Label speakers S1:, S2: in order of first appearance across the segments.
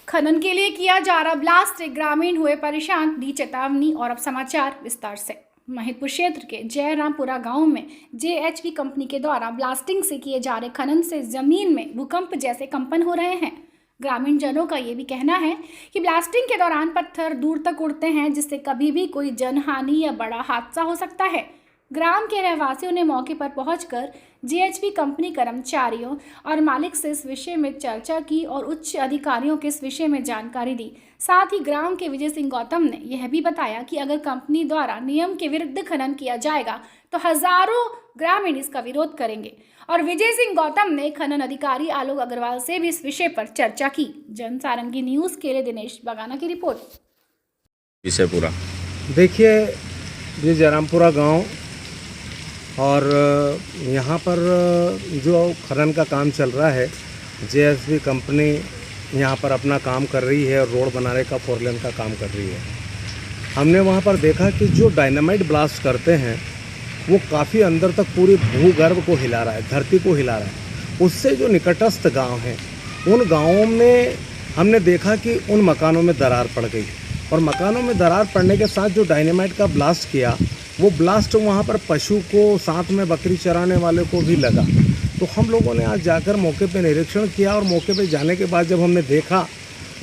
S1: खनन के लिए किया जा रहा ब्लास्ट से ग्रामीण हुए परेशान, दी चेतावनी। और अब समाचार विस्तार से। महिदपुर क्षेत्र के जयरामपुरा गांव में जेएचवी कंपनी के द्वारा ब्लास्टिंग से किए जा रहे खनन से जमीन में भूकंप जैसे कंपन हो रहे हैं। ग्रामीण जनों का ये भी कहना है कि ब्लास्टिंग के दौरान पत्थर दूर तक उड़ते हैं, जिससे कभी भी कोई जनहानि या बड़ा हादसा हो सकता है। ग्राम के रहवासियों ने मौके पर पहुंचकर जेएचवी कंपनी कर्मचारियों और मालिक से इस विषय में चर्चा की और उच्च अधिकारियों के इस विषय में जानकारी दी। साथ ही ग्राम के विजय सिंह गौतम ने यह भी बताया कि अगर कंपनी द्वारा नियम के विरुद्ध खनन किया जाएगा तो हजारों ग्रामीण इसका विरोध करेंगे। और विजय सिंह गौतम ने खनन अधिकारी आलोक अग्रवाल से भी इस विषय पर चर्चा की। जन सारंगी न्यूज के लिए दिनेश बगाना की रिपोर्ट।
S2: इसे पूरा
S3: देखिए, ये जयरामपुरा गांव और यहाँ पर जो खनन का काम चल रहा है, जेएचवी कंपनी यहाँ पर अपना काम कर रही है, रोड बनाने का 4 लेन का काम कर रही है। हमने वहाँ पर देखा कि जो डायनामाइट ब्लास्ट करते हैं वो काफ़ी अंदर तक पूरी भूगर्भ को हिला रहा है, धरती को हिला रहा है। उससे जो निकटस्थ गांव हैं, उन गांवों में हमने देखा कि उन मकानों में दरार पड़ गई, और मकानों में दरार पड़ने के साथ जो डायनामाइट का ब्लास्ट किया, वो ब्लास्ट वहाँ पर पशु को, साथ में बकरी चराने वाले को भी लगा। तो हम लोगों ने आज जाकर मौके पे निरीक्षण किया, और मौके पे जाने के बाद जब हमने देखा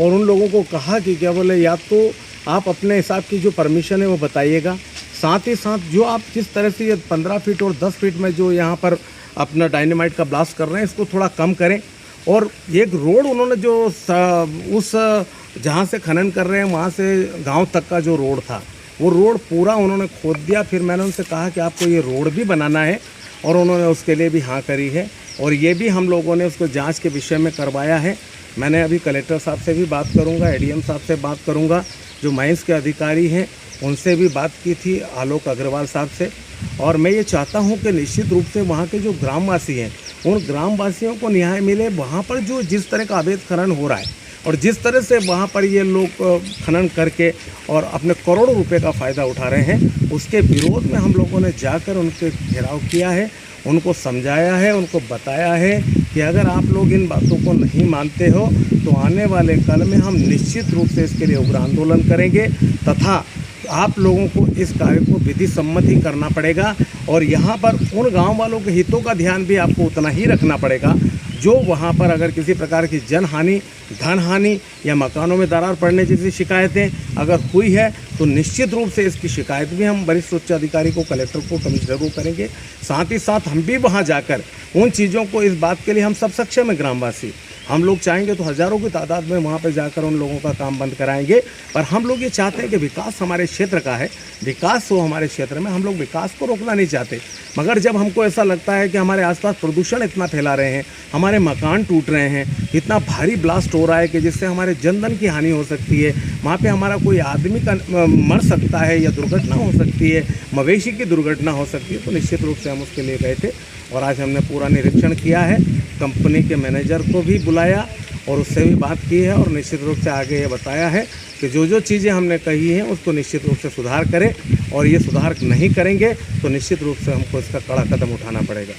S3: और उन लोगों को कहा कि क्या बोले, या तो आप अपने हिसाब की जो परमिशन है वो बताइएगा, साथ ही साथ जो आप जिस तरह से ये 15 फीट और 10 फीट में जो यहाँ पर अपना डायनामाइट का ब्लास्ट कर रहे हैं, इसको थोड़ा कम करें। और एक रोड उन्होंने जो उस जहाँ से खनन कर रहे हैं वहाँ से गांव तक का जो रोड था, वो रोड पूरा उन्होंने खोद दिया। फिर मैंने उनसे कहा कि आपको ये रोड भी बनाना है, और उन्होंने उसके लिए भी हाँ करी है। और ये भी हम लोगों ने उसको जांच के विषय में करवाया है। मैंने अभी कलेक्टर साहब से भी बात करूँगा, एडीएम साहब से बात करूँगा, जो माइंस के अधिकारी हैं उनसे भी बात की थी, आलोक अग्रवाल साहब से। और मैं ये चाहता हूँ कि निश्चित रूप से वहाँ के जो ग्रामवासी हैं, उन ग्रामवासियों को न्याय मिले। वहाँ पर जो जिस तरह का अवैध खनन हो रहा है और जिस तरह से वहाँ पर ये लोग खनन करके और अपने करोड़ों रुपए का फ़ायदा उठा रहे हैं, उसके विरोध में हम लोगों ने जाकर उनके घेराव किया है, उनको समझाया है, उनको बताया है कि अगर आप लोग इन बातों को नहीं मानते हो तो आने वाले कल में हम निश्चित रूप से इसके लिए उग्र आंदोलन करेंगे, तथा आप लोगों को इस कार्य को विधि सम्मत ही करना पड़ेगा। और यहाँ पर उन गांव वालों के हितों का ध्यान भी आपको उतना ही रखना पड़ेगा, जो वहाँ पर अगर किसी प्रकार की जनहानि, धन हानि या मकानों में दरार पड़ने जैसी शिकायतें अगर हुई है तो निश्चित रूप से इसकी शिकायत भी हम वरिष्ठ उच्च अधिकारी को, कलेक्टर को, कमिश्नर को करेंगे। साथ ही साथ हम भी वहाँ जाकर उन चीज़ों को, इस बात के लिए हम सब सक्षम हैं ग्रामवासी, हम लोग चाहेंगे तो हज़ारों की तादाद में वहाँ पर जाकर उन लोगों का काम बंद कराएंगे। पर हम लोग ये चाहते हैं कि विकास हमारे क्षेत्र का है, विकास हो हमारे क्षेत्र में, हम लोग विकास को रोकना नहीं चाहते। मगर जब हमको ऐसा लगता है कि हमारे आसपास प्रदूषण इतना फैला रहे हैं, हमारे मकान टूट रहे हैं, इतना भारी ब्लास्ट हो रहा है कि जिससे हमारे जनधन की हानि हो सकती है, वहाँ पे हमारा कोई आदमी का मर सकता है या दुर्घटना हो सकती है, मवेशी की दुर्घटना हो सकती है, तो निश्चित रूप से हम उसके लिए गए थे। और आज हमने पूरा निरीक्षण किया है, कंपनी के मैनेजर को भी बुलाया और उससे भी बात की है, और निश्चित रूप से आगे ये बताया है कि जो जो चीज़ें हमने कही हैं उसको निश्चित रूप से सुधार करें, और ये सुधार नहीं करेंगे तो निश्चित रूप से हमको इसका कड़ा कदम उठाना पड़ेगा।